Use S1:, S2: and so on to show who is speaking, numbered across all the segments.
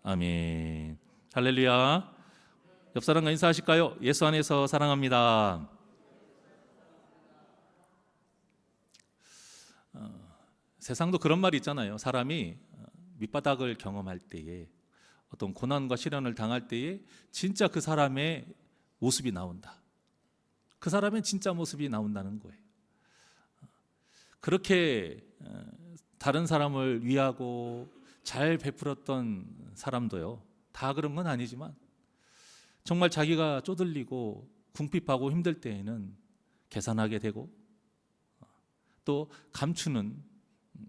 S1: 아멘. 할렐루야. 옆 사람과 인사하실까요? 예수 안에서 사랑합니다. 세상도 그런 말이 있잖아요. 사람이 밑바닥을 경험할 때에, 어떤 고난과 시련을 당할 때에 진짜 그 사람의 모습이 나온다. 그 사람의 진짜 모습이 나온다는 거예요. 그렇게 다른 사람을 위하고 잘 베풀었던 사람도요, 다 그런 건 아니지만 정말 자기가 쪼들리고 궁핍하고 힘들 때에는 계산하게 되고 또 감추는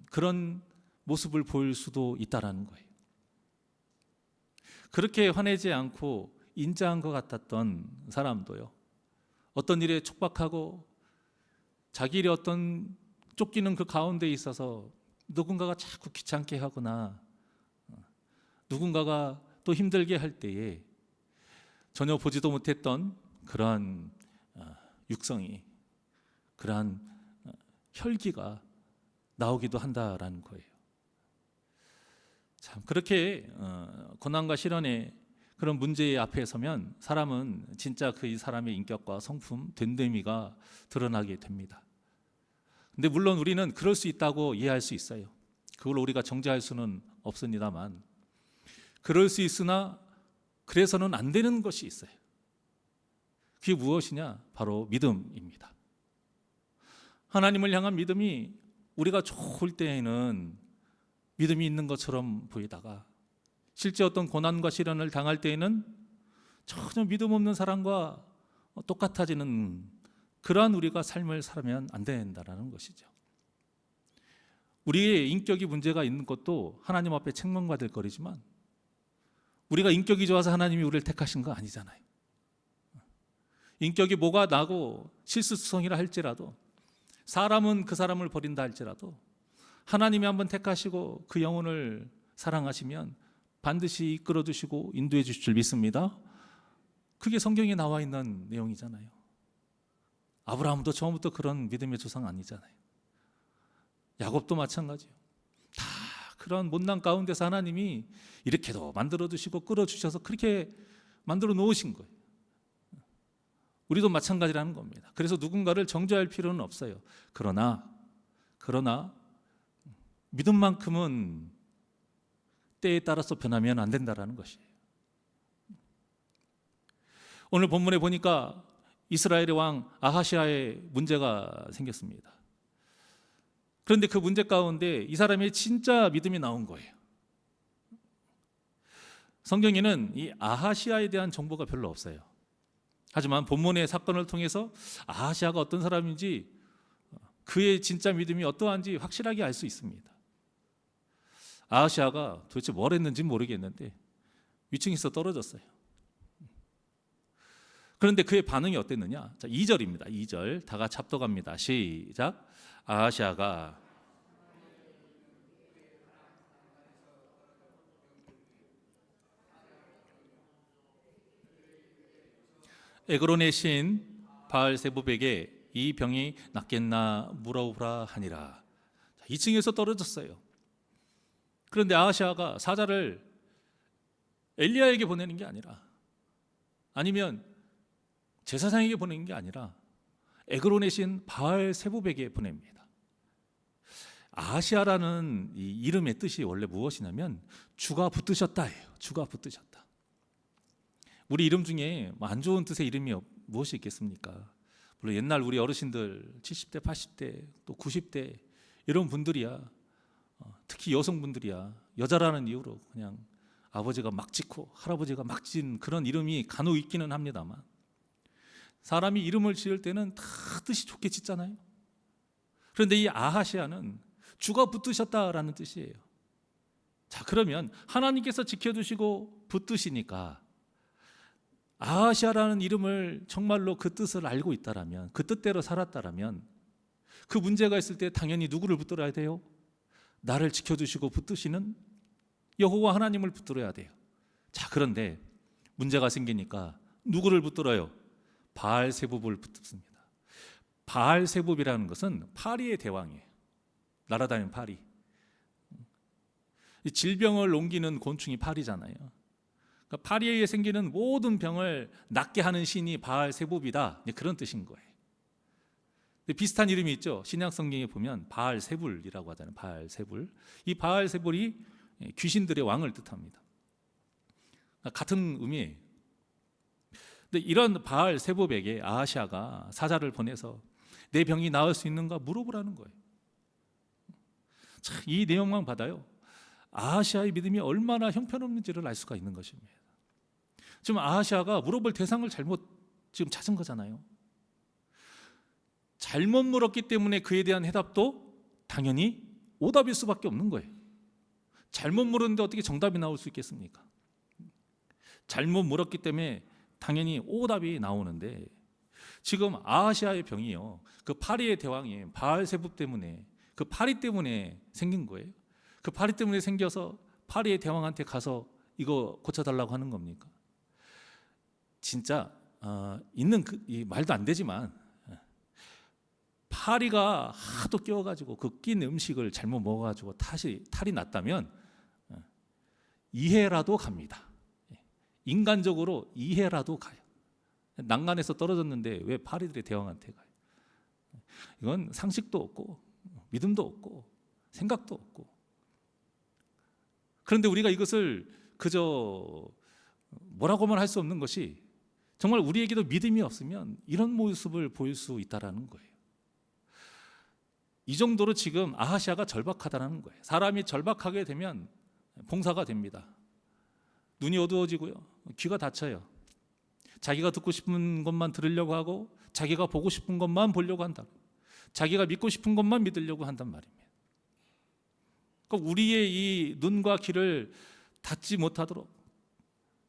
S1: 그런 모습을 보일 수도 있다라는 거예요. 그렇게 화내지 않고 인자한 것 같았던 사람도요, 어떤 일에 촉박하고 자기 일에 어떤 쫓기는 그 가운데 있어서 누군가가 자꾸 귀찮게 하거나 누군가가 또 힘들게 할 때에 전혀 보지도 못했던 그러한 육성이, 그러한 혈기가 나오기도 한다라는 거예요. 참, 그렇게 고난과 시련의 그런 문제 앞에 서면 사람은 진짜 그 사람의 인격과 성품, 됨됨이가 드러나게 됩니다. 근데 물론 우리는 그럴 수 있다고 이해할 수 있어요. 그걸 우리가 정죄할 수는 없습니다만, 그럴 수 있으나 그래서는 안 되는 것이 있어요. 그게 무엇이냐? 바로 믿음입니다. 하나님을 향한 믿음이 우리가 좋을 때에는 믿음이 있는 것처럼 보이다가 실제 어떤 고난과 시련을 당할 때에는 전혀 믿음 없는 사람과 똑같아지는 그러한 우리가 삶을 살면 안 된다는 것이죠. 우리의 인격이 문제가 있는 것도 하나님 앞에 책망받을 거리지만, 우리가 인격이 좋아서 하나님이 우리를 택하신 거 아니잖아요. 인격이 뭐가 나고 실수성이라 할지라도, 사람은 그 사람을 버린다 할지라도 하나님이 한번 택하시고 그 영혼을 사랑하시면 반드시 이끌어 주시고 인도해 주실 줄 믿습니다. 그게 성경에 나와 있는 내용이잖아요. 아브라함도 처음부터 그런 믿음의 조상 아니잖아요. 야곱도 마찬가지예요. 다 그런 못난 가운데서 하나님이 이렇게도 만들어 주시고 끌어 주셔서 그렇게 만들어 놓으신 거예요. 우리도 마찬가지라는 겁니다. 그래서 누군가를 정죄할 필요는 없어요. 그러나 믿음만큼은 때에 따라서 변하면 안 된다는 것이에요. 오늘 본문에 보니까 이스라엘의 왕 아하시아의 문제가 생겼습니다. 그런데 그 문제 가운데 이 사람의 진짜 믿음이 나온 거예요. 성경에는 이 아하시아에 대한 정보가 별로 없어요. 하지만 본문의 사건을 통해서 아하시아가 어떤 사람인지, 그의 진짜 믿음이 어떠한지 확실하게 알 수 있습니다. 아하시아가 도대체 뭘 했는지 모르겠는데 위층에서 떨어졌어요. 그런데 그의 반응이 어땠느냐? 자, 2절입니다. 2절 다 같이 합독합니다. 시작. 아하시아가 에그론의 신 바알세붑에게 이 병이 낫겠나 물어보라 하니라. 2층에서 떨어졌어요. 그런데 아하시아가 사자를 엘리야에게 보내는 게 아니라, 아니면 제사장에게 보내는 게 아니라 에그론의 신 바알세붑에게 보냅니다. 아하시아라는 이 이름의 뜻이 원래 무엇이냐면 주가 붙드셨다예요. 주가 붙드셨다. 우리 이름 중에 안 좋은 뜻의 이름이 무엇이 있겠습니까? 물론 옛날 우리 어르신들 70대, 80대, 또 90대 이런 분들이야, 특히 여성분들이야, 여자라는 이유로 그냥 아버지가 막 짓고 할아버지가 막 지은 그런 이름이 간혹 있기는 합니다만, 사람이 이름을 지을 때는 다 뜻이 좋게 짓잖아요. 그런데 이 아하시아는 주가 붙드셨다라는 뜻이에요. 자, 그러면 하나님께서 지켜주시고 붙드시니까 아하시아라는 이름을 정말로 그 뜻을 알고 있다라면, 그 뜻대로 살았다라면, 그 문제가 있을 때 당연히 누구를 붙들어야 돼요? 나를 지켜주시고 붙드시는 여호와 하나님을 붙들어야 돼요. 자, 그런데 문제가 생기니까 누구를 붙들어요? 바알세붑을 붙듭니다. 바알세붑이라는 것은 파리의 대왕이에요. 날아다니는 파리. 이 질병을 옮기는 곤충이 파리잖아요. 그러니까 파리에 생기는 모든 병을 낫게 하는 신이 바알세붑이다, 그런 뜻인 거예요. 비슷한 이름이 있죠. 신약 성경에 보면 바알세불이라고 하잖아요. 바알세불. 이 바알세불이 귀신들의 왕을 뜻합니다. 같은 의미예요. 근데 이런 바알세붑에게 아하시아가 사자를 보내서 내 병이 나을 수 있는가 물어보라는 거예요. 참, 이 내용만 받아요, 아하시아의 믿음이 얼마나 형편없는지를 알 수가 있는 것입니다. 지금 아하시아가 물어볼 대상을 잘못 지금 찾은 거잖아요. 잘못 물었기 때문에 그에 대한 해답도 당연히 오답일 수밖에 없는 거예요. 잘못 물었는데 어떻게 정답이 나올 수 있겠습니까? 잘못 물었기 때문에 당연히 오답이 나오는데, 지금 아하시아의 병이요, 그 파리의 대왕인 바알세붑 때문에, 그 파리 때문에 생긴 거예요. 그 파리 때문에 생겨서 파리의 대왕한테 가서 이거 고쳐달라고 하는 겁니까? 진짜 있는 이 말도 안 되지만, 파리가 하도 끼워가지고 그 낀 음식을 잘못 먹어가지고 탈이 났다면 이해라도 갑니다. 인간적으로 이해라도 가요. 난간에서 떨어졌는데 왜 파리들의 대왕한테 가요? 이건 상식도 없고 믿음도 없고 생각도 없고. 그런데 우리가 이것을 그저 뭐라고만 할 수 없는 것이, 정말 우리에게도 믿음이 없으면 이런 모습을 보일 수 있다라는 거예요. 이 정도로 지금 아하시아가 절박하다는 거예요. 사람이 절박하게 되면 봉사가 됩니다. 눈이 어두워지고요, 귀가 닫혀요. 자기가 듣고 싶은 것만 들으려고 하고, 자기가 보고 싶은 것만 보려고 한다. 자기가 믿고 싶은 것만 믿으려고 한단 말입니다. 그러니까 우리의 이 눈과 귀를 닫지 못하도록,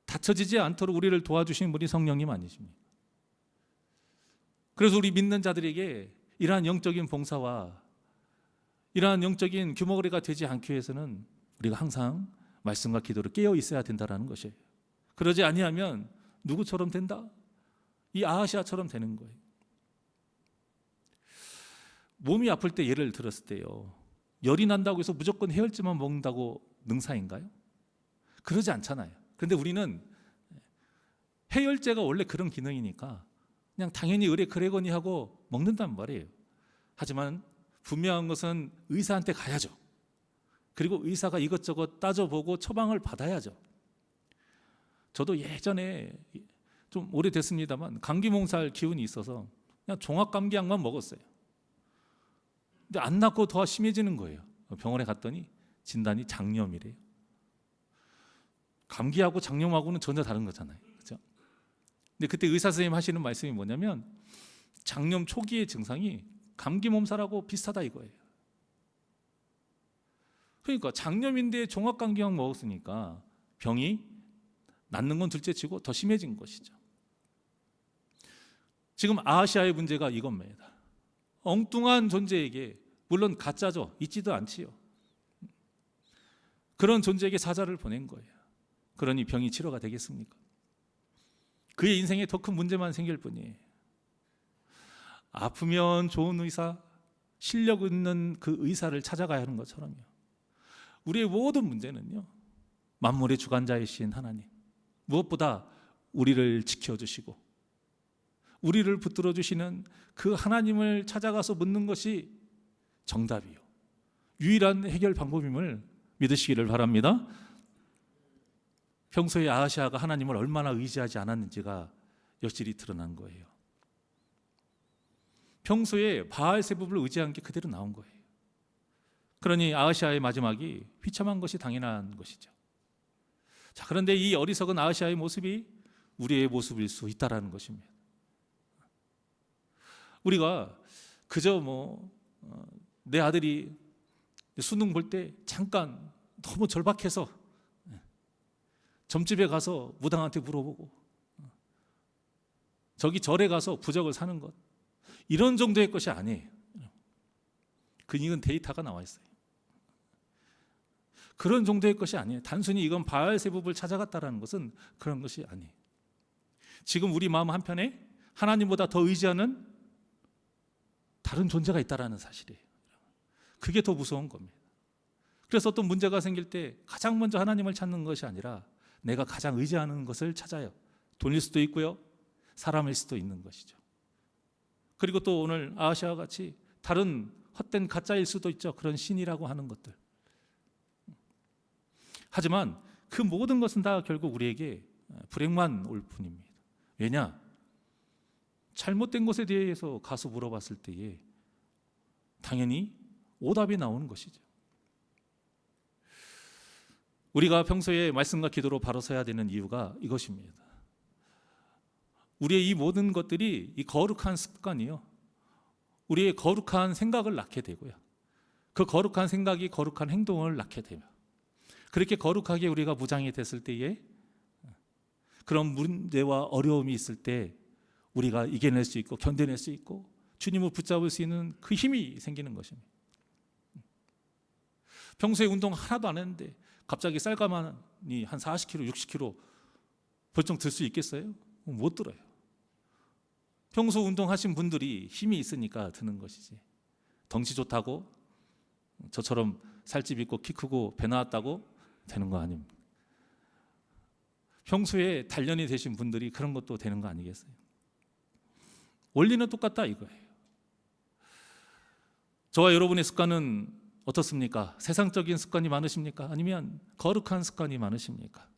S1: 닫혀지지 않도록 우리를 도와주신 분이 성령님 아니십니까? 그래서 우리 믿는 자들에게 이러한 영적인 봉사와 이러한 영적인 규모거리가 되지 않기 위해서는 우리가 항상 말씀과 기도로 깨어 있어야 된다는 것이에요. 그러지 아니하면 누구처럼 된다? 이 아하시아처럼 되는 거예요. 몸이 아플 때 예를 들었을 때요, 열이 난다고 해서 무조건 해열제만 먹는다고 능사인가요? 그러지 않잖아요. 그런데 우리는 해열제가 원래 그런 기능이니까 그냥 당연히 의뢰 그래거니 하고 먹는단 말이에요. 하지만 분명한 것은 의사한테 가야죠. 그리고 의사가 이것저것 따져보고 처방을 받아야죠. 저도 예전에 좀 오래됐습니다만 감기 몸살 기운이 있어서 그냥 종합감기약만 먹었어요. 근데 안 낫고 더 심해지는 거예요. 병원에 갔더니 진단이 장염이래요. 감기하고 장염하고는 전혀 다른 거잖아요, 그렇죠? 근데 그때 의사 선생님 하시는 말씀이 뭐냐면, 장염 초기의 증상이 감기 몸살하고 비슷하다 이거예요. 그러니까 장염인데 종합감기약 먹었으니까 병이 낫는 건 둘째치고 더 심해진 것이죠. 지금 아하시아의 문제가 이겁니다. 엉뚱한 존재에게, 물론 가짜죠, 있지도 않지요, 그런 존재에게 사자를 보낸 거예요. 그러니 병이 치료가 되겠습니까? 그의 인생에 더 큰 문제만 생길 뿐이에요. 아프면 좋은 의사, 실력 있는 그 의사를 찾아가야 하는 것처럼요, 우리의 모든 문제는요, 만물의 주관자이신 하나님, 무엇보다 우리를 지켜주시고 우리를 붙들어 주시는 그 하나님을 찾아가서 묻는 것이 정답이요, 유일한 해결 방법임을 믿으시기를 바랍니다. 평소에 아하시아가 하나님을 얼마나 의지하지 않았는지가 여실히 드러난 거예요. 평소에 바알세붑을 의지한 게 그대로 나온 거예요. 그러니 아하시아의 마지막이 비참한 것이 당연한 것이죠. 자, 그런데 이 어리석은 아하시아의 모습이 우리의 모습일 수 있다라는 것입니다. 우리가 그저 내 아들이 수능 볼 때 잠깐 너무 절박해서 점집에 가서 무당한테 물어보고 저기 절에 가서 부적을 사는 것, 이런 정도의 것이 아니에요. 이건 데이터가 나와 있어요. 그런 정도의 것이 아니에요. 단순히 이건 바알세붑을 찾아갔다라는 것은 그런 것이 아니에요. 지금 우리 마음 한편에 하나님보다 더 의지하는 다른 존재가 있다라는 사실이에요. 그게 더 무서운 겁니다. 그래서 어떤 문제가 생길 때 가장 먼저 하나님을 찾는 것이 아니라 내가 가장 의지하는 것을 찾아요. 돈일 수도 있고요, 사람일 수도 있는 것이죠. 그리고 또 오늘 아하시아와 같이 다른 헛된 가짜일 수도 있죠. 그런 신이라고 하는 것들. 하지만 그 모든 것은 다 결국 우리에게 불행만 올 뿐입니다. 왜냐? 잘못된 것에 대해서 가서 물어봤을 때에 당연히 오답이 나오는 것이죠. 우리가 평소에 말씀과 기도로 바로 서야 되는 이유가 이것입니다. 우리의 이 모든 것들이 이 거룩한 습관이요, 우리의 거룩한 생각을 낳게 되고요, 그 거룩한 생각이 거룩한 행동을 낳게 되며, 그렇게 거룩하게 우리가 무장이 됐을 때에 그런 문제와 어려움이 있을 때 우리가 이겨낼 수 있고 견뎌낼 수 있고 주님을 붙잡을 수 있는 그 힘이 생기는 것입니다. 평소에 운동 하나도 안 했는데 갑자기 쌀가마니 한 40kg, 60kg 벌쩍 들 수 있겠어요? 못 들어요. 평소 운동하신 분들이 힘이 있으니까 드는 것이지, 덩치 좋다고 저처럼 살집 있고 키 크고 배 나왔다고 되는 거 아닙니다. 평소에 단련이 되신 분들이 그런 것도 되는 거 아니겠어요? 원리는 똑같다 이거예요. 저와 여러분의 습관은 어떻습니까? 세상적인 습관이 많으십니까? 아니면 거룩한 습관이 많으십니까?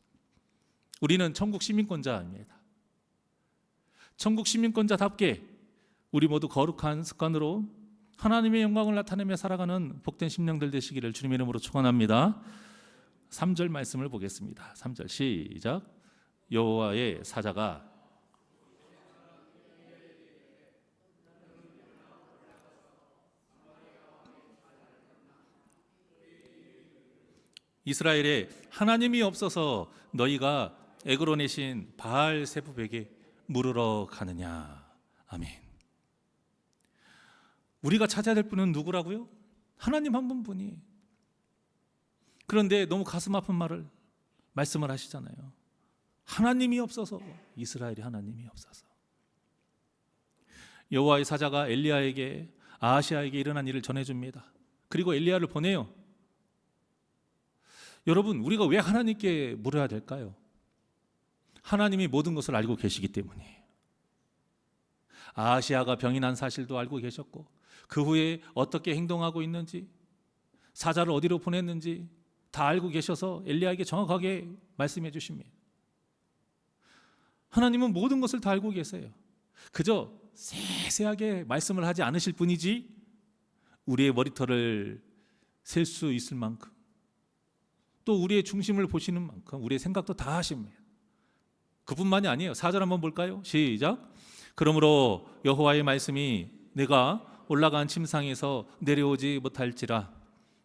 S1: 우리는 천국 시민권자입니다. 천국 시민권자답게 우리 모두 거룩한 습관으로 하나님의 영광을 나타내며 살아가는 복된 심령들 되시기를 주님의 이름으로 축원합니다. 3절 말씀을 보겠습니다. 3절 시작. 여호와의 사자가 이스라엘에 하나님이 없어서 너희가 에그론의 바알 세부백에 물으러 가느냐. 아멘. 우리가 찾아야 될 분은 누구라고요? 하나님 한 분뿐이. 그런데 너무 가슴 아픈 말씀을 하시잖아요. 하나님이 없어서, 이스라엘이 하나님이 없어서. 여호와의 사자가 엘리야에게, 아하시아에게 일어난 일을 전해줍니다. 그리고 엘리야를 보내요. 여러분, 우리가 왜 하나님께 물어야 될까요? 하나님이 모든 것을 알고 계시기 때문이에요. 아하시아가 병이 난 사실도 알고 계셨고, 그 후에 어떻게 행동하고 있는지, 사자를 어디로 보냈는지 다 알고 계셔서 엘리야에게 정확하게 말씀해 주십니다. 하나님은 모든 것을 다 알고 계세요. 그저 세세하게 말씀을 하지 않으실 뿐이지 우리의 머리털을 셀 수 있을 만큼, 또 우리의 중심을 보시는 만큼 우리의 생각도 다 하십니다. 그뿐만이 아니에요. 4절 한번 볼까요? 시작. 그러므로 여호와의 말씀이 내가 올라간 침상에서 내려오지 못할지라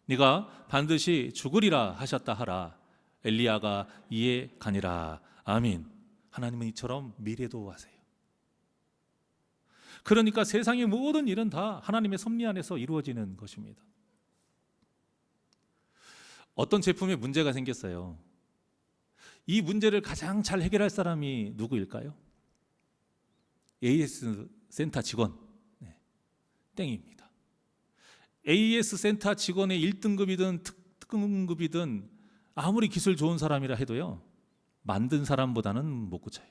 S1: 네가 반드시 죽으리라 하셨다 하라. 엘리야가 이에 가니라. 아멘. 하나님은 이처럼 미래도 하세요. 그러니까 세상의 모든 일은 다 하나님의 섭리 안에서 이루어지는 것입니다. 어떤 제품에 문제가 생겼어요. 이 문제를 가장 잘 해결할 사람이 누구일까요? AS 센터 직원. 땡입니다. AS 센터 직원의 1등급이든 특등급이든 아무리 기술 좋은 사람이라 해도요, 만든 사람보다는 못 고쳐요.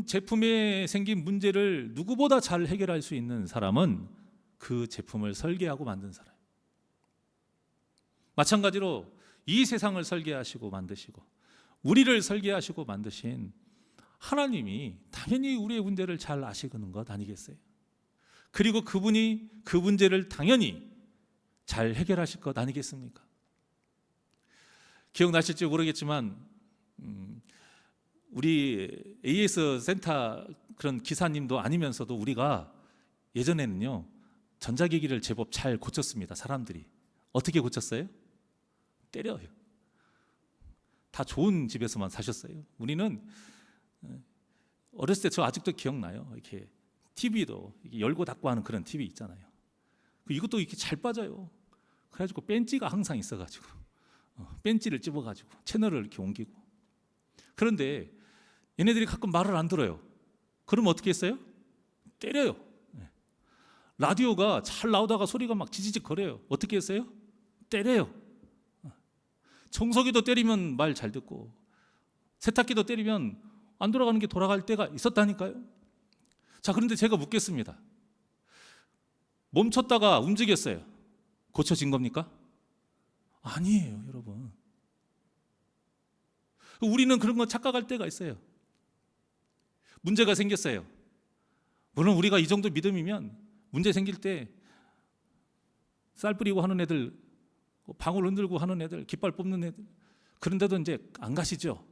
S1: 제품에 생긴 문제를 누구보다 잘 해결할 수 있는 사람은 그 제품을 설계하고 만든 사람. 마찬가지로 이 세상을 설계하시고 만드시고 우리를 설계하시고 만드신 하나님이 당연히 우리의 문제를 잘 아시는 것 아니겠어요? 그리고 그분이 그 문제를 당연히 잘 해결하실 것 아니겠습니까? 기억나실지 모르겠지만 우리 AS 센터 그런 기사님도 아니면서도 우리가 예전에는요, 전자기기를 제법 잘 고쳤습니다. 사람들이. 어떻게 고쳤어요? 때려요. 다 좋은 집에서만 사셨어요. 우리는 어렸을 때, 저 아직도 기억나요. 이렇게 TV도 이렇게 열고 닫고 하는 그런 TV 있잖아요. 이것도 이렇게 잘 빠져요. 그래가지고 벤치가 항상 있어가지고 벤치를 집어가지고 채널을 이렇게 옮기고. 그런데 얘네들이 가끔 말을 안 들어요. 그럼 어떻게 했어요? 때려요. 라디오가 잘 나오다가 소리가 막 지지직 거려요. 어떻게 했어요? 때려요. 청소기도 때리면 말 잘 듣고 세탁기도 때리면 안 돌아가는 게 돌아갈 때가 있었다니까요. 자, 그런데 제가 묻겠습니다. 멈췄다가 움직였어요. 고쳐진 겁니까? 아니에요, 여러분. 우리는 그런 거 착각할 때가 있어요. 문제가 생겼어요. 물론 우리가 이 정도 믿음이면 문제 생길 때 쌀 뿌리고 하는 애들, 방울 흔들고 하는 애들, 깃발 뽑는 애들, 그런데도 이제 안 가시죠.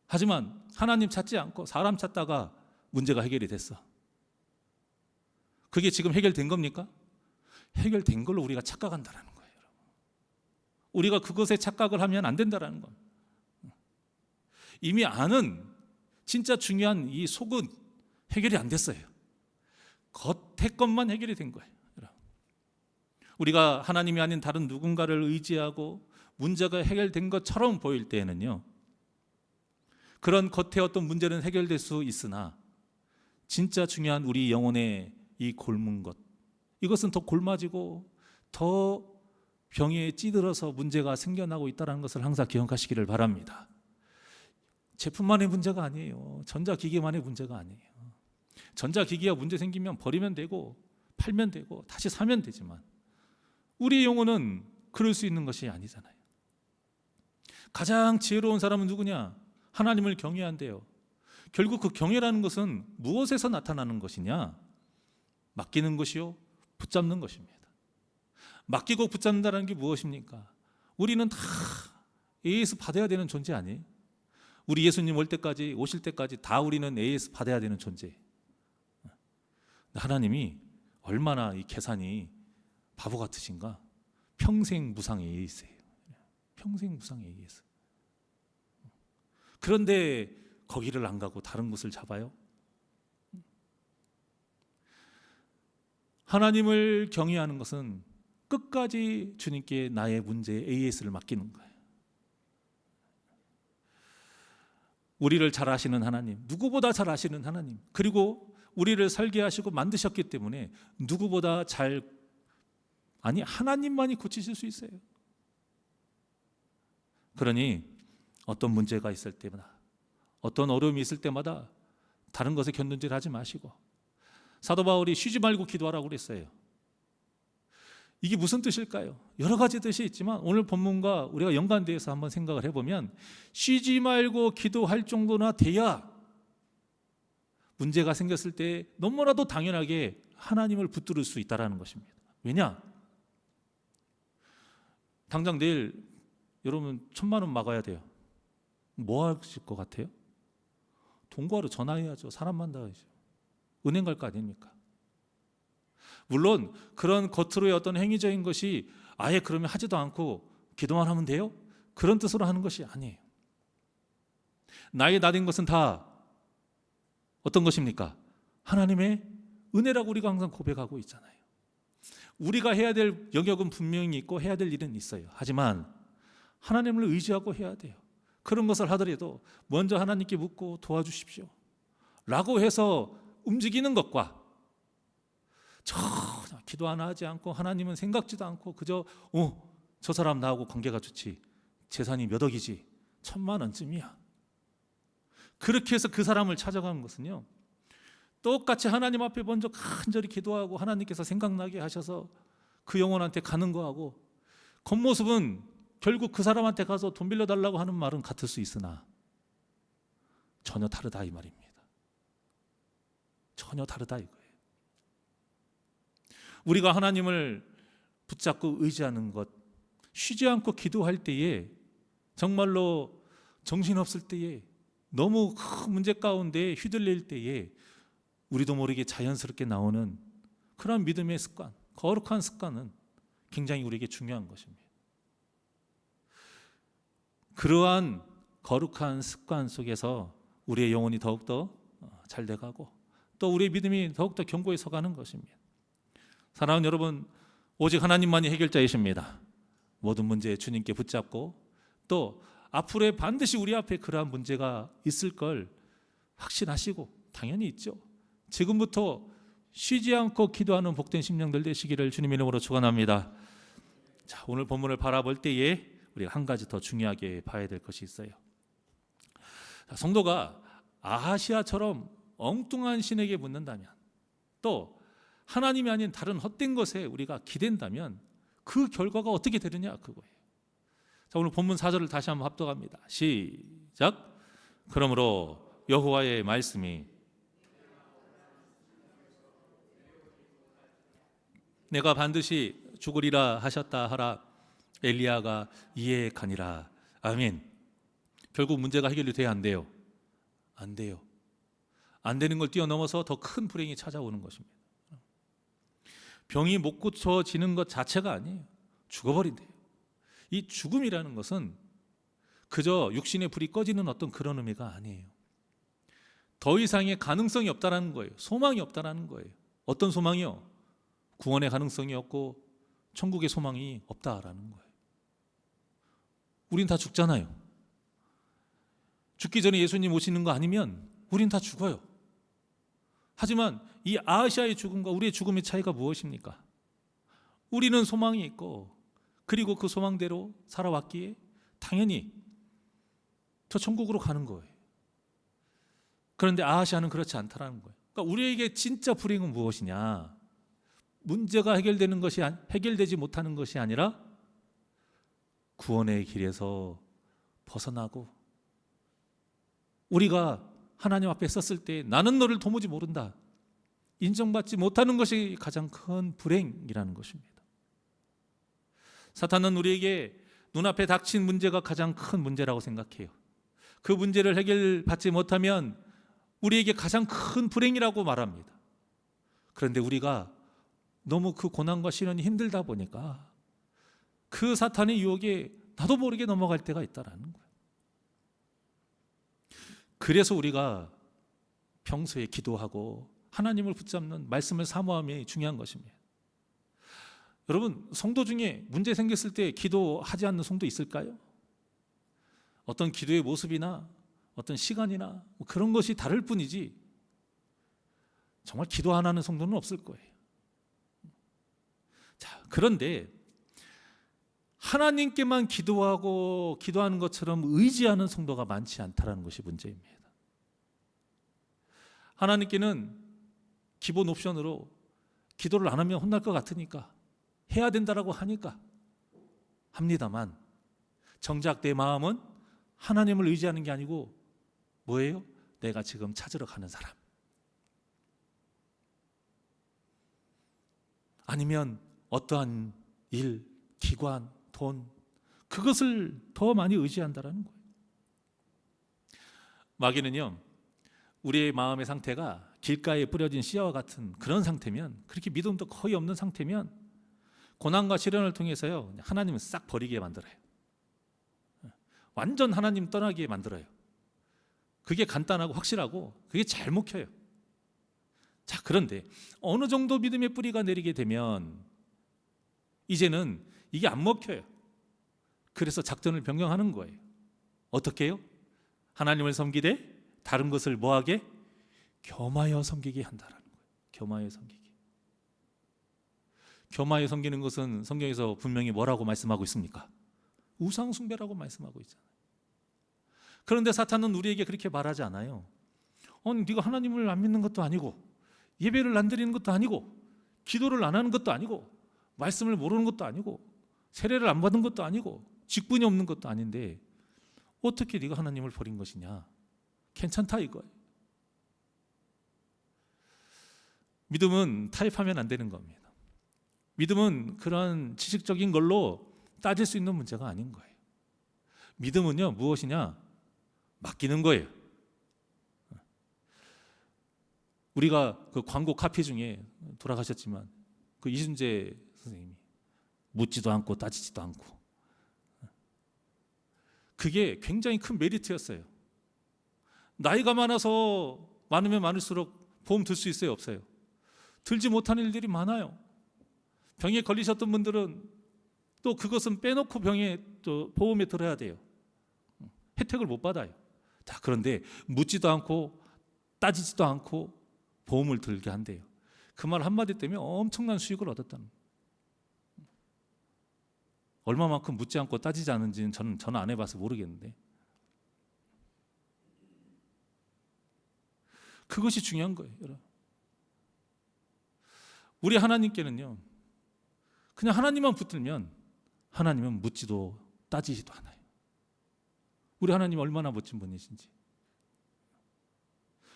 S1: 하지만 하나님 찾지 않고 사람 찾다가 문제가 해결이 됐어. 그게 지금 해결된 겁니까? 해결된 걸로 우리가 착각한다는 거예요. 우리가 그것에 착각을 하면 안 된다는 겁니다. 이미 아는 진짜 중요한 이 속은 해결이 안 됐어요. 겉의 것만 해결이 된 거예요. 우리가 하나님이 아닌 다른 누군가를 의지하고 문제가 해결된 것처럼 보일 때에는요, 그런 겉의 어떤 문제는 해결될 수 있으나 진짜 중요한 우리 영혼의 이 곪은 것, 이것은 더 곪아지고 더 병에 찌들어서 문제가 생겨나고 있다는 것을 항상 기억하시기를 바랍니다. 제품만의 문제가 아니에요. 전자기기만의 문제가 아니에요. 전자기기가 문제 생기면 버리면 되고 팔면 되고 다시 사면 되지만 우리의 영혼은 그럴 수 있는 것이 아니잖아요. 가장 지혜로운 사람은 누구냐? 하나님을 경외한대요. 결국 그 경외라는 것은 무엇에서 나타나는 것이냐? 맡기는 것이요, 붙잡는 것입니다. 맡기고 붙잡는다는 게 무엇입니까? 우리는 다 AS 받아야 되는 존재 아니에요? 우리 예수님 오실 때까지 다 우리는 AS 받아야 되는 존재. 하나님이 얼마나 이 계산이 바보 같으신가? 평생 무상 AS예요. 평생 무상 AS. 그런데 거기를 안 가고 다른 곳을 잡아요? 하나님을 경외하는 것은 끝까지 주님께 나의 문제에 AS를 맡기는 거예요. 우리를 잘 아시는 하나님, 누구보다 잘 아시는 하나님, 그리고 우리를 설계하시고 만드셨기 때문에 누구보다 하나님만이 고치실 수 있어요. 그러니 어떤 문제가 있을 때마다, 어떤 어려움이 있을 때마다 다른 것에 견눈질 하지 마시고, 사도 바울이 쉬지 말고 기도하라고 그랬어요. 이게 무슨 뜻일까요? 여러 가지 뜻이 있지만 오늘 본문과 우리가 연관돼서 한번 생각을 해보면 쉬지 말고 기도할 정도나 돼야 문제가 생겼을 때 너무나도 당연하게 하나님을 붙들을 수 있다는 것입니다. 왜냐? 당장 내일 여러분 1,000만 원 막아야 돼요. 뭐 하실 것 같아요? 돈 구하러 전화해야죠. 사람 만나야죠. 은행 갈 거 아닙니까? 물론 그런 겉으로의 어떤 행위적인 것이 아예 그러면 하지도 않고 기도만 하면 돼요? 그런 뜻으로 하는 것이 아니에요. 나의 나된 것은 다 어떤 것입니까? 하나님의 은혜라고 우리가 항상 고백하고 있잖아요. 우리가 해야 될 영역은 분명히 있고 해야 될 일은 있어요. 하지만 하나님을 의지하고 해야 돼요. 그런 것을 하더라도 먼저 하나님께 묻고 도와주십시오 라고 해서 움직이는 것과 전혀 기도 하나 하지 않고 하나님은 생각지도 않고 그저 저 사람 나하고 관계가 좋지, 재산이 몇 억이지, 1,000만 원쯤이야, 그렇게 해서 그 사람을 찾아가는 것은요, 똑같이 하나님 앞에 먼저 간절히 기도하고 하나님께서 생각나게 하셔서 그 영혼한테 가는 거하고 겉모습은 결국 그 사람한테 가서 돈 빌려달라고 하는 말은 같을 수 있으나 전혀 다르다 이 말입니다. 전혀 다르다 이거예요. 우리가 하나님을 붙잡고 의지하는 것, 쉬지 않고 기도할 때에, 정말로 정신없을 때에, 너무 큰 문제 가운데 휘둘릴 때에 우리도 모르게 자연스럽게 나오는 그런 믿음의 습관, 거룩한 습관은 굉장히 우리에게 중요한 것입니다. 그러한 거룩한 습관 속에서 우리의 영혼이 더욱더 잘 돼가고 또 우리의 믿음이 더욱더 견고히 서가는 것입니다. 사랑하는 여러분, 오직 하나님만이 해결자이십니다. 모든 문제에 주님께 붙잡고 또 앞으로에 반드시 우리 앞에 그러한 문제가 있을 걸 확신하시고, 당연히 있죠. 지금부터 쉬지 않고 기도하는 복된 심령들 되시기를 주님 이름으로 축원합니다. 자, 오늘 본문을 바라볼 때에 우리가 한 가지 더 중요하게 봐야 될 것이 있어요. 자, 성도가 아하시아처럼 엉뚱한 신에게 묻는다면, 또 하나님이 아닌 다른 헛된 것에 우리가 기댄다면 그 결과가 어떻게 되느냐, 그거예요. 자, 오늘 본문 4절을 다시 한번 합독합니다. 시작. 그러므로 여호와의 말씀이 내가 반드시 죽으리라 하셨다 하라. 엘리야가 이에 가니라. 아멘. 결국 문제가 해결이 돼야 안 돼요? 안 돼요. 안 되는 걸 뛰어넘어서 더 큰 불행이 찾아오는 것입니다. 병이 못 고쳐지는 것 자체가 아니에요. 죽어버린대요. 이 죽음이라는 것은 그저 육신의 불이 꺼지는 어떤 그런 의미가 아니에요. 더 이상의 가능성이 없다라는 거예요. 소망이 없다라는 거예요. 어떤 소망이요? 구원의 가능성이 없고 천국의 소망이 없다라는 거예요. 우린 다 죽잖아요. 죽기 전에 예수님 오시는 거 아니면 우린 다 죽어요. 하지만 이 아하시아의 죽음과 우리의 죽음의 차이가 무엇입니까? 우리는 소망이 있고, 그리고 그 소망대로 살아왔기에 당연히 저 천국으로 가는 거예요. 그런데 아하시아는 그렇지 않다라는 거예요. 그러니까 우리에게 진짜 불행은 무엇이냐? 문제가 해결되지 못하는 것이 아니라 구원의 길에서 벗어나고, 우리가 하나님 앞에 섰을 때 나는 너를 도무지 모른다, 인정받지 못하는 것이 가장 큰 불행이라는 것입니다. 사탄은 우리에게 눈앞에 닥친 문제가 가장 큰 문제라고 생각해요. 그 문제를 해결받지 못하면 우리에게 가장 큰 불행이라고 말합니다. 그런데 우리가 너무 그 고난과 시련이 힘들다 보니까 그 사탄의 유혹에 나도 모르게 넘어갈 때가 있다라는 거예요. 그래서 우리가 평소에 기도하고 하나님을 붙잡는 말씀을 사모함이 중요한 것입니다. 여러분, 성도 중에 문제 생겼을 때 기도하지 않는 성도 있을까요? 어떤 기도의 모습이나 어떤 시간이나 그런 것이 다를 뿐이지 정말 기도 안 하는 성도는 없을 거예요. 자, 그런데 하나님께만 기도하고 기도하는 것처럼 의지하는 성도가 많지 않다는 것이 문제입니다. 하나님께는 기본 옵션으로 기도를 안 하면 혼날 것 같으니까 해야 된다라고 하니까 합니다만, 정작 내 마음은 하나님을 의지하는 게 아니고 뭐예요? 내가 지금 찾으러 가는 사람, 아니면 어떠한 일, 기관, 돈, 그것을 더 많이 의지한다라는 거예요. 마귀는요, 우리의 마음의 상태가 길가에 뿌려진 씨와 같은 그런 상태면, 그렇게 믿음도 거의 없는 상태면 고난과 시련을 통해서요, 하나님을 싹 버리게 만들어요. 완전 하나님 떠나게 만들어요. 그게 간단하고 확실하고 그게 잘 먹혀요. 자, 그런데 어느 정도 믿음의 뿌리가 내리게 되면 이제는 이게 안 먹혀요. 그래서 작전을 변경하는 거예요. 어떻게 해요? 하나님을 섬기되 다른 것을 뭐하게? 겸하여 섬기게 한다라는 거예요. 겸하여 섬기게. 겸하여 섬기는 것은 성경에서 분명히 뭐라고 말씀하고 있습니까? 우상 숭배라고 말씀하고 있잖아요. 그런데 사탄은 우리에게 그렇게 말하지 않아요. 네가 하나님을 안 믿는 것도 아니고, 예배를 안 드리는 것도 아니고, 기도를 안 하는 것도 아니고, 말씀을 모르는 것도 아니고, 세례를 안 받은 것도 아니고, 직분이 없는 것도 아닌데 어떻게 네가 하나님을 버린 것이냐? 괜찮다 이거예요. 믿음은 타협하면 안 되는 겁니다. 믿음은 그런 지식적인 걸로 따질 수 있는 문제가 아닌 거예요. 믿음은요, 무엇이냐? 맡기는 거예요. 우리가 그 광고 카피 중에 돌아가셨지만 그 이순재 선생님이 묻지도 않고 따지지도 않고, 그게 굉장히 큰 메리트였어요. 나이가 많으면 많을수록 보험 들 수 있어요, 없어요? 들지 못하는 일들이 많아요. 병에 걸리셨던 분들은 또 그것은 빼놓고 또 보험에 들어야 돼요. 혜택을 못 받아요. 자, 그런데 묻지도 않고 따지지도 않고 보험을 들게 한대요. 그 말 한마디 때문에 엄청난 수익을 얻었다는 거예요. 얼마만큼 묻지 않고 따지지 않은지는 저는 안 해봐서 모르겠는데, 그것이 중요한 거예요, 여러분. 우리 하나님께는요, 그냥 하나님만 붙들면 하나님은 묻지도 따지지도 않아요. 우리 하나님 얼마나 멋진 분이신지.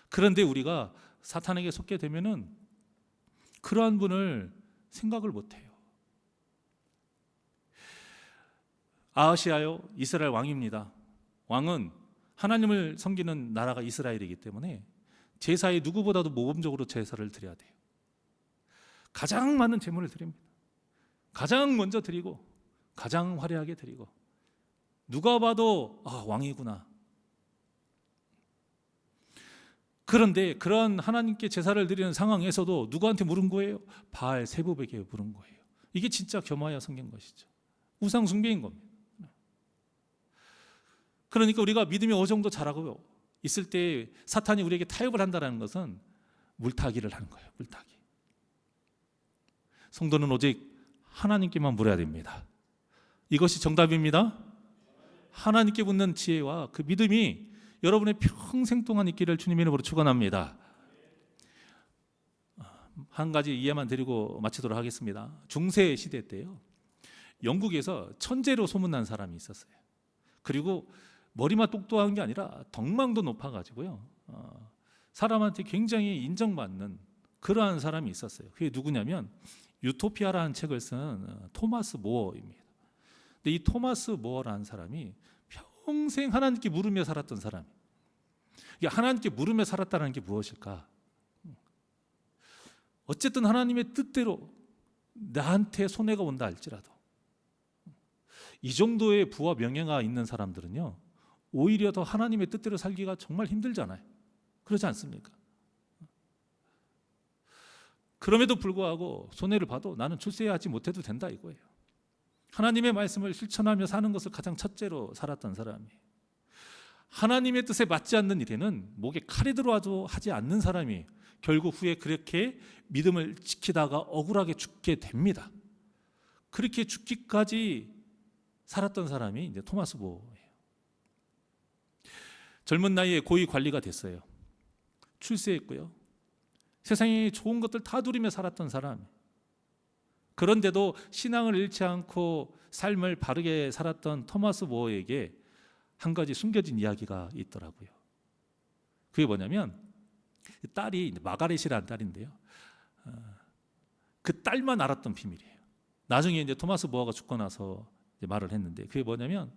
S1: 그런데 우리가 사탄에게 속게 되면은 그러한 분을 생각을 못해요. 아하시아요, 이스라엘 왕입니다. 왕은 하나님을 섬기는 나라가 이스라엘이기 때문에 제사에 누구보다도 모범적으로 제사를 드려야 돼요. 가장 많은 제물을 드립니다. 가장 먼저 드리고 가장 화려하게 드리고, 누가 봐도 왕이구나. 그런데 그런 하나님께 제사를 드리는 상황에서도 누구한테 물은 거예요? 바알 세부백에 물은 거예요. 이게 진짜 겸하여 섬긴 것이죠. 우상 숭배인 겁니다. 그러니까 우리가 믿음이 어느 정도 자라고 있을 때 사탄이 우리에게 타협을 한다는 것은 물타기를 하는 거예요. 물타기. 성도는 오직 하나님께만 물어야 됩니다. 이것이 정답입니다. 하나님께 묻는 지혜와 그 믿음이 여러분의 평생 동안 있기를 주님의 이름으로 축원합니다. 한 가지 이해만 드리고 마치도록 하겠습니다. 중세 시대 때요, 영국에서 천재로 소문난 사람이 있었어요. 그리고 머리만 똑똑한 게 아니라 덕망도 높아가지고요, 사람한테 굉장히 인정받는 그러한 사람이 있었어요. 그게 누구냐면 유토피아라는 책을 쓴 토마스 모어입니다. 근데 이 토마스 모어라는 사람이 평생 하나님께 물으며 살았던 사람이에요. 하나님께 물으며 살았다는 게 무엇일까? 어쨌든 하나님의 뜻대로 나한테 손해가 온다 할지라도, 이 정도의 부와 명예가 있는 사람들은요, 오히려 더 하나님의 뜻대로 살기가 정말 힘들잖아요. 그렇지 않습니까? 그럼에도 불구하고 손해를 봐도 나는 출세하지 못해도 된다 이거예요. 하나님의 말씀을 실천하며 사는 것을 가장 첫째로 살았던 사람이에요. 하나님의 뜻에 맞지 않는 일에는 목에 칼이 들어와도 하지 않는 사람이 결국 후에 그렇게 믿음을 지키다가 억울하게 죽게 됩니다. 그렇게 죽기까지 살았던 사람이 이제 토마스 모어예요. 젊은 나이에 고위 관리가 됐어요. 출세했고요. 세상에 좋은 것들 다 누리며 살았던 사람. 그런데도 신앙을 잃지 않고 삶을 바르게 살았던 토마스 모어에게 한 가지 숨겨진 이야기가 있더라고요. 그게 뭐냐면, 딸이 마가렛이라는 딸인데요, 그 딸만 알았던 비밀이에요. 나중에 이제 토마스 모어가 죽고 나서 이제 말을 했는데, 그게 뭐냐면,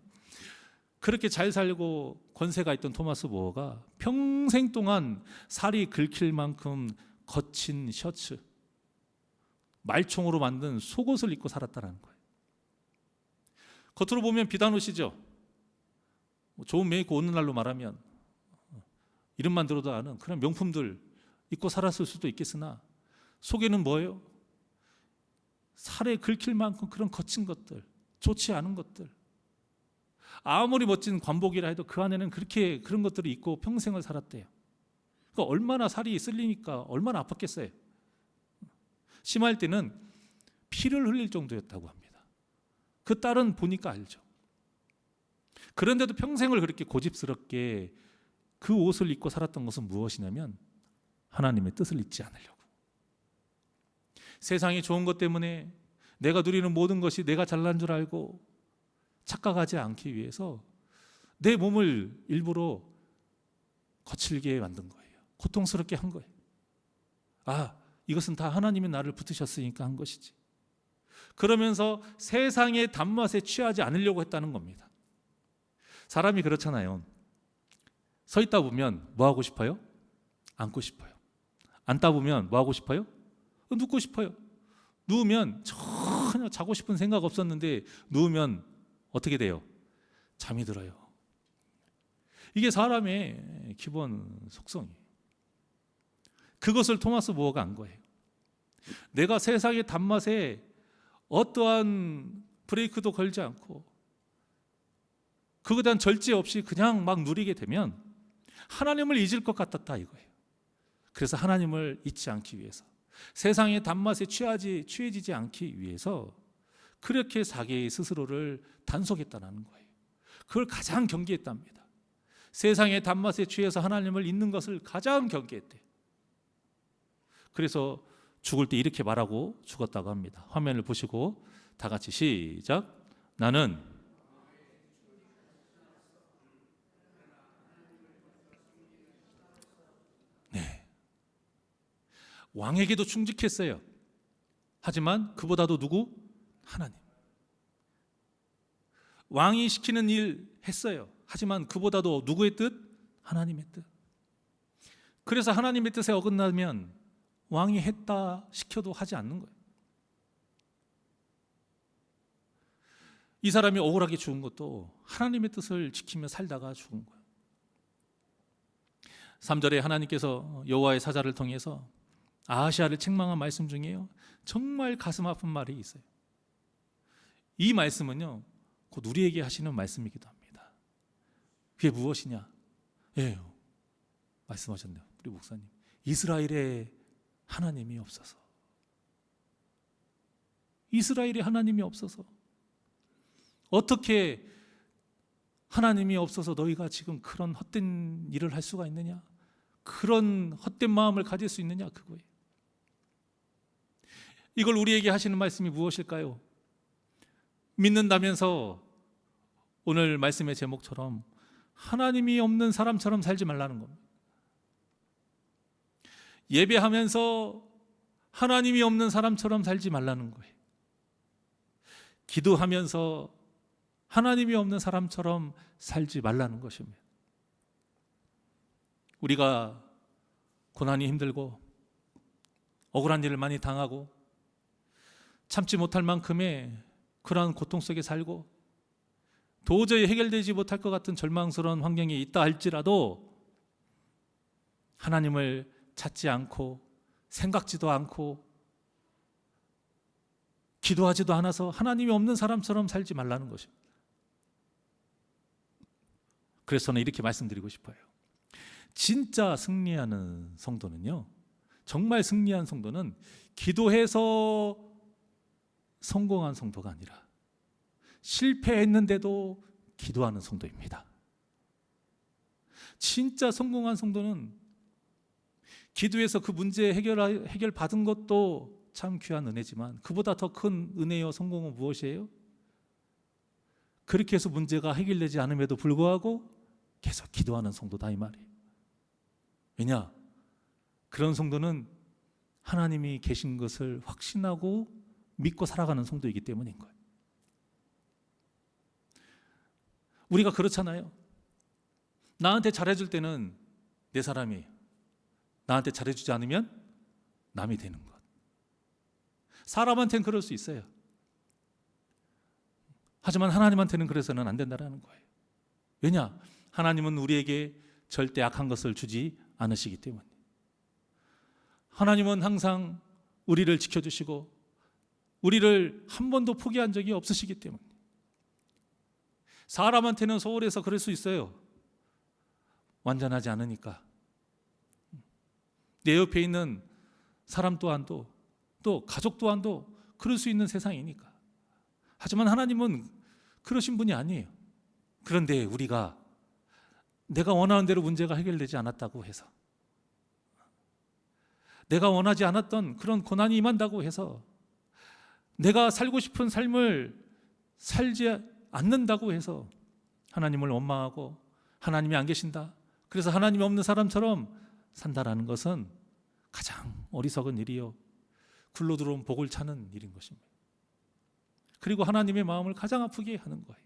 S1: 그렇게 잘 살고 권세가 있던 토마스 모어가 평생 동안 살이 긁힐 만큼 거친 셔츠, 말총으로 만든 속옷을 입고 살았다는 거예요. 겉으로 보면 비단 옷이죠. 좋은 메이크 오는 날로 말하면 이름만 들어도 아는 그런 명품들 입고 살았을 수도 있겠으나, 속에는 뭐예요? 살에 긁힐 만큼 그런 거친 것들, 좋지 않은 것들. 아무리 멋진 관복이라 해도 그 안에는 그렇게 그런 것들을 입고 평생을 살았대요. 그러니까 얼마나 살이 쓸리니까 얼마나 아팠겠어요. 심할 때는 피를 흘릴 정도였다고 합니다. 그 딸은 보니까 알죠. 그런데도 평생을 그렇게 고집스럽게 그 옷을 입고 살았던 것은 무엇이냐면 하나님의 뜻을 잊지 않으려고. 세상이 좋은 것 때문에 내가 누리는 모든 것이 내가 잘난 줄 알고 착각하지 않기 위해서 내 몸을 일부러 거칠게 만든 거예요. 고통스럽게 한 거예요. 이것은 다 하나님이 나를 붙으셨으니까 한 것이지. 그러면서 세상의 단맛에 취하지 않으려고 했다는 겁니다. 사람이 그렇잖아요. 서 있다 보면 뭐 하고 싶어요? 앉고 싶어요. 앉다 보면 뭐 하고 싶어요? 눕고 싶어요. 누우면 전혀 자고 싶은 생각 없었는데 누우면 어떻게 돼요? 잠이 들어요. 이게 사람의 기본 속성이에요. 그것을 토마스 모어가 안 거예요. 내가 세상의 단맛에 어떠한 브레이크도 걸지 않고 그거에 대한 절제 없이 그냥 막 누리게 되면 하나님을 잊을 것 같았다 이거예요. 그래서 하나님을 잊지 않기 위해서, 세상의 단맛에 취해지지 않기 위해서 그렇게 자기 스스로를 단속했다는 거예요. 그걸 가장 경계했답니다. 세상의 단맛에 취해서 하나님을 잊는 것을 가장 경계했대요. 그래서 죽을 때 이렇게 말하고 죽었다고 합니다. 화면을 보시고 다 같이 시작. 나는 왕에게도 충직했어요. 하지만 그보다도 누구? 하나님. 왕이 시키는 일 했어요. 하지만 그보다도 누구의 뜻? 하나님의 뜻. 그래서 하나님의 뜻에 어긋나면 왕이 했다 시켜도 하지 않는 거예요. 이 사람이 억울하게 죽은 것도 하나님의 뜻을 지키며 살다가 죽은 거예요. 3절에 하나님께서 여호와의 사자를 통해서 아하시아를 책망한 말씀 중에요, 정말 가슴 아픈 말이 있어요. 이 말씀은요, 곧 우리에게 하시는 말씀이기도 합니다. 그게 무엇이냐? 예, 말씀하셨네요, 우리 목사님. 이스라엘의 하나님이 없어서. 이스라엘의 하나님이 없어서. 어떻게 하나님이 없어서 너희가 지금 그런 헛된 일을 할 수가 있느냐? 그런 헛된 마음을 가질 수 있느냐? 그거예요. 이걸 우리에게 하시는 말씀이 무엇일까요? 믿는다면서 오늘 말씀의 제목처럼 하나님이 없는 사람처럼 살지 말라는 겁니다. 예배하면서 하나님이 없는 사람처럼 살지 말라는 거예요. 기도하면서 하나님이 없는 사람처럼 살지 말라는 것입니다. 우리가 고난이 힘들고 억울한 일을 많이 당하고 참지 못할 만큼의 그러한 고통 속에 살고 도저히 해결되지 못할 것 같은 절망스러운 환경에 있다 할지라도 하나님을 찾지 않고 생각지도 않고 기도하지도 않아서 하나님이 없는 사람처럼 살지 말라는 것입니다. 그래서 저는 이렇게 말씀드리고 싶어요. 진짜 승리하는 성도는요, 정말 승리한 성도는 기도해서 성공한 성도가 아니라 실패했는데도 기도하는 성도입니다. 진짜 성공한 성도는 기도해서 그 문제 해결 받은 것도 참 귀한 은혜지만 그보다 더 큰 은혜요 성공은 무엇이에요? 그렇게 해서 문제가 해결되지 않음에도 불구하고 계속 기도하는 성도다, 이 말이에요. 왜냐? 그런 성도는 하나님이 계신 것을 확신하고 믿고 살아가는 성도이기 때문인 거예요. 우리가 그렇잖아요. 나한테 잘해줄 때는 내 사람이, 나한테 잘해주지 않으면 남이 되는 것. 사람한테는 그럴 수 있어요. 하지만 하나님한테는 그래서는 안 된다는 거예요. 왜냐? 하나님은 우리에게 절대 악한 것을 주지 않으시기 때문에. 하나님은 항상 우리를 지켜주시고 우리를 한 번도 포기한 적이 없으시기 때문에. 사람한테는 소홀해서 그럴 수 있어요. 완전하지 않으니까. 내 옆에 있는 사람 또한도, 또 가족 또한도 그럴 수 있는 세상이니까. 하지만 하나님은 그러신 분이 아니에요. 그런데 우리가 내가 원하는 대로 문제가 해결되지 않았다고 해서, 내가 원하지 않았던 그런 고난이 임한다고 해서, 내가 살고 싶은 삶을 살지 않는다고 해서 하나님을 원망하고 하나님이 안 계신다, 그래서 하나님이 없는 사람처럼 산다라는 것은 가장 어리석은 일이요, 굴러 들어온 복을 찾는 일인 것입니다. 그리고 하나님의 마음을 가장 아프게 하는 거예요.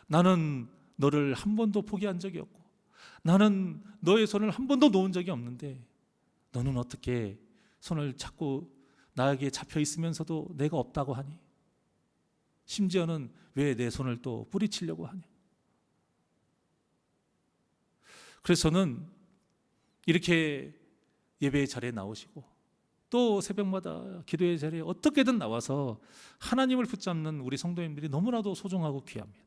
S1: 나는 너를 한 번도 포기한 적이 없고 나는 너의 손을 한 번도 놓은 적이 없는데 너는 어떻게 손을 잡고 나에게 잡혀 있으면서도 내가 없다고 하니? 심지어는 왜 내 손을 또 뿌리치려고 하냐? 그래서 저는 이렇게 예배의 자리에 나오시고 또 새벽마다 기도의 자리에 어떻게든 나와서 하나님을 붙잡는 우리 성도님들이 너무나도 소중하고 귀합니다.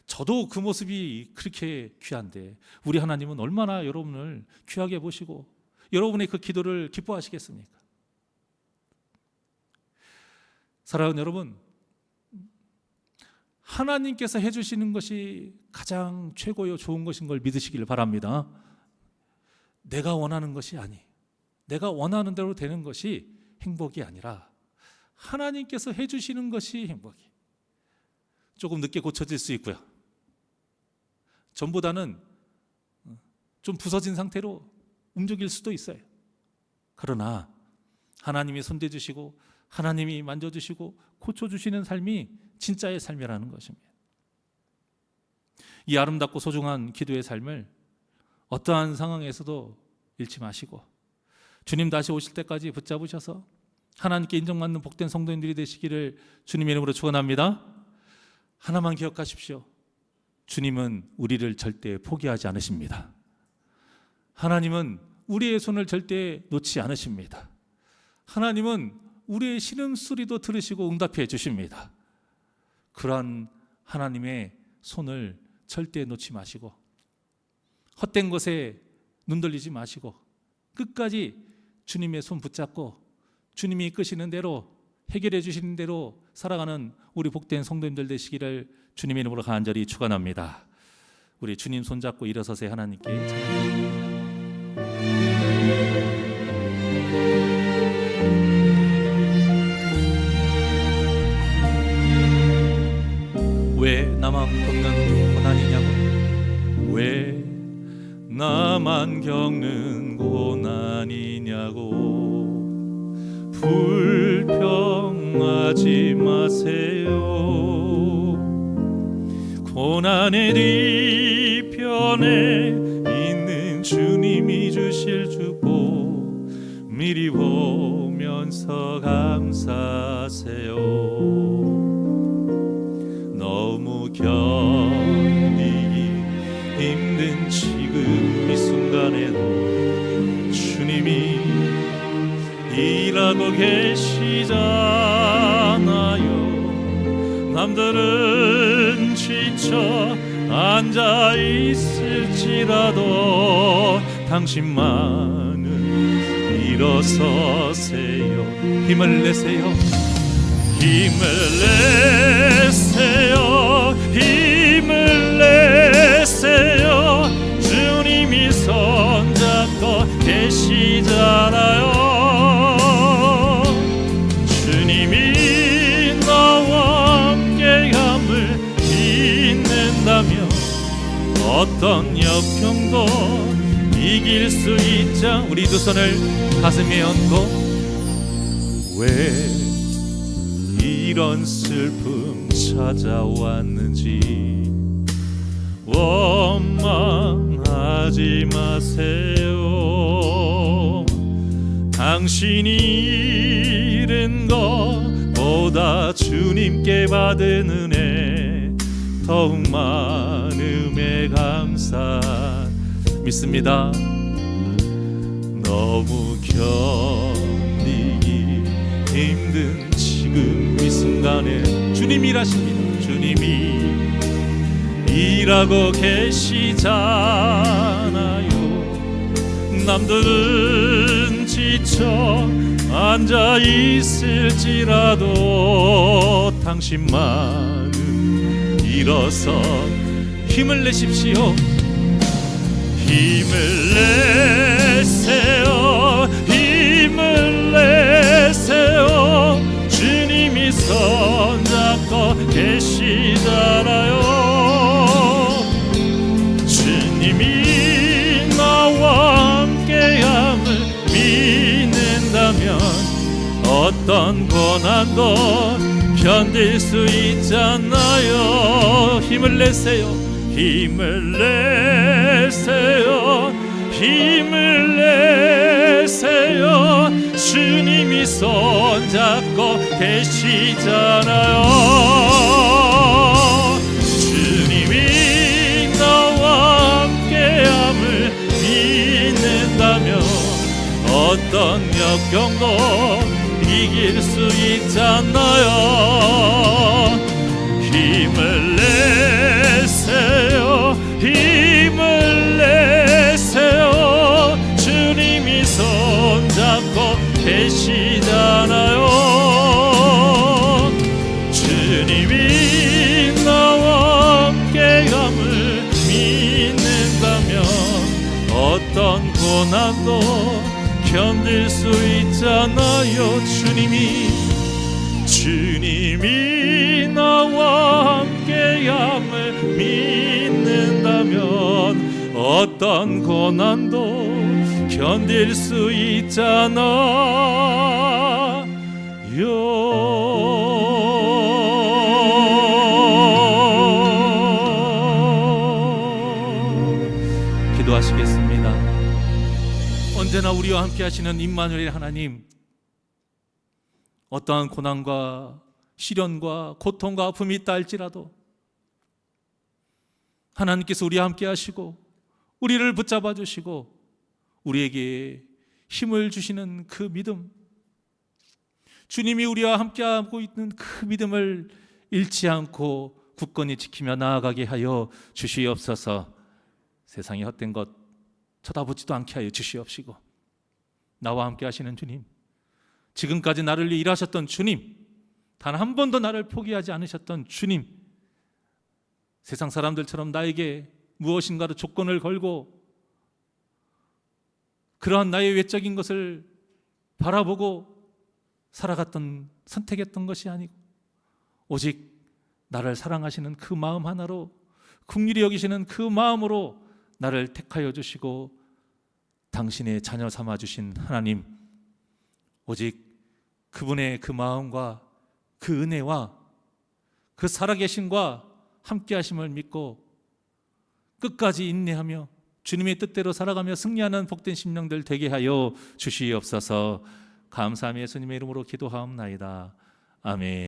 S1: 저도 그 모습이 그렇게 귀한데 우리 하나님은 얼마나 여러분을 귀하게 보시고 여러분의 그 기도를 기뻐하시겠습니까? 사랑하는 여러분, 하나님께서 해주시는 것이 가장 최고요 좋은 것인 걸 믿으시길 바랍니다. 내가 원하는 것이 아니, 내가 원하는 대로 되는 것이 행복이 아니라 하나님께서 해주시는 것이 행복이. 조금 늦게 고쳐질 수 있고요, 전보다는 좀 부서진 상태로 움직일 수도 있어요. 그러나 하나님이 손대주시고 하나님이 만져주시고 고쳐주시는 삶이 진짜의 삶이라는 것입니다. 이 아름답고 소중한 기도의 삶을 어떠한 상황에서도 잃지 마시고 주님 다시 오실 때까지 붙잡으셔서 하나님께 인정받는 복된 성도님들이 되시기를 주님의 이름으로 축원합니다. 하나만 기억하십시오. 주님은 우리를 절대 포기하지 않으십니다. 하나님은 우리의 손을 절대 놓지 않으십니다. 하나님은 우리의 신음소리도 들으시고 응답해 주십니다. 그러한 하나님의 손을 절대 놓지 마시고 헛된 것에 눈 돌리지 마시고 끝까지 주님의 손 붙잡고 주님이 이끄시는 대로 해결해 주시는 대로 살아가는 우리 복된 성도님들 되시기를 주님의 이름으로 간절히 축원합니다. 우리 주님 손잡고 일어서서 하나님께 찬양합니다. 왜 나만 겪는 고난이냐고, 왜 나만 겪는 고난이냐고 불평하지 마세요. 고난의 뒤편에 있는 주님이 주실 축복 미리 보면서 감사하세요. 너무 견디기 힘든 지금 이 순간에도 주님이 일하고 계시잖아요. 남들은 지쳐 앉아 있을지라도 당신만은 일어서세요. 힘을 내세요. 힘을 내세요. 힘을 내세요. 주님이 손잡고 계시잖아요. 주님이 나와 함께함을 믿는다면 어떤 역경도 이길 수 있자. 우리 두 손을 가슴에 얹고 왜 이런 슬픔 찾아왔는지 원망하지 마세요. 당신이 잃은 것보다 주님께 받은 은혜 더욱 많음에 감사 믿습니다. 너무 견디기 힘든 지금 이 순간에 주님이 일하십니다. 주님이 일하고 계시잖아요. 남들은 지쳐 앉아 있을지라도 당신만은 일어서 힘을 내십시오. 힘을 내세요. 힘을 내세요. 주님이 손잡고 계시잖아요. 주님이 나와 함께함을 믿는다면 어떤 고난도 견딜 수 있잖아요. 힘을 내세요. 힘을 내세요. 힘을 내세요. 주님이 손잡고 계시잖아요. 주님이 나와 함께함을 믿는다면 어떤 역경도 이길 수 있잖아요. 힘을 내세요. 주님이 나와 함께함을 믿는다면 어떤 고난도 견딜 수 있잖아요. 주님이 나와 함께함을 믿는다면 어떤 고난도 견딜 수 있잖아요. 기도하시겠습니다. 언제나 우리와 함께 하시는 임마누엘 하나님, 어떠한 고난과 시련과 고통과 아픔이 있다 할지라도 하나님께서 우리와 함께 하시고 우리를 붙잡아 주시고 우리에게 힘을 주시는 그 믿음, 주님이 우리와 함께하고 있는 그 믿음을 잃지 않고 굳건히 지키며 나아가게 하여 주시옵소서. 세상의 헛된 것 쳐다보지도 않게 하여 주시옵시고, 나와 함께 하시는 주님, 지금까지 나를 위해 일하셨던 주님, 단 한 번도 나를 포기하지 않으셨던 주님, 세상 사람들처럼 나에게 무엇인가로 조건을 걸고 그러한 나의 외적인 것을 바라보고 살아갔던, 선택했던 것이 아니고 오직 나를 사랑하시는 그 마음 하나로, 긍휼히 여기시는 그 마음으로 나를 택하여 주시고 당신의 자녀 삼아 주신 하나님, 오직 그분의 그 마음과 그 은혜와 그 살아계심과 함께하심을 믿고 끝까지 인내하며 주님의 뜻대로 살아가며 승리하는 복된 심령들 되게 하여 주시옵소서. 감사하며 예수님의 이름으로 기도하옵나이다. 아멘.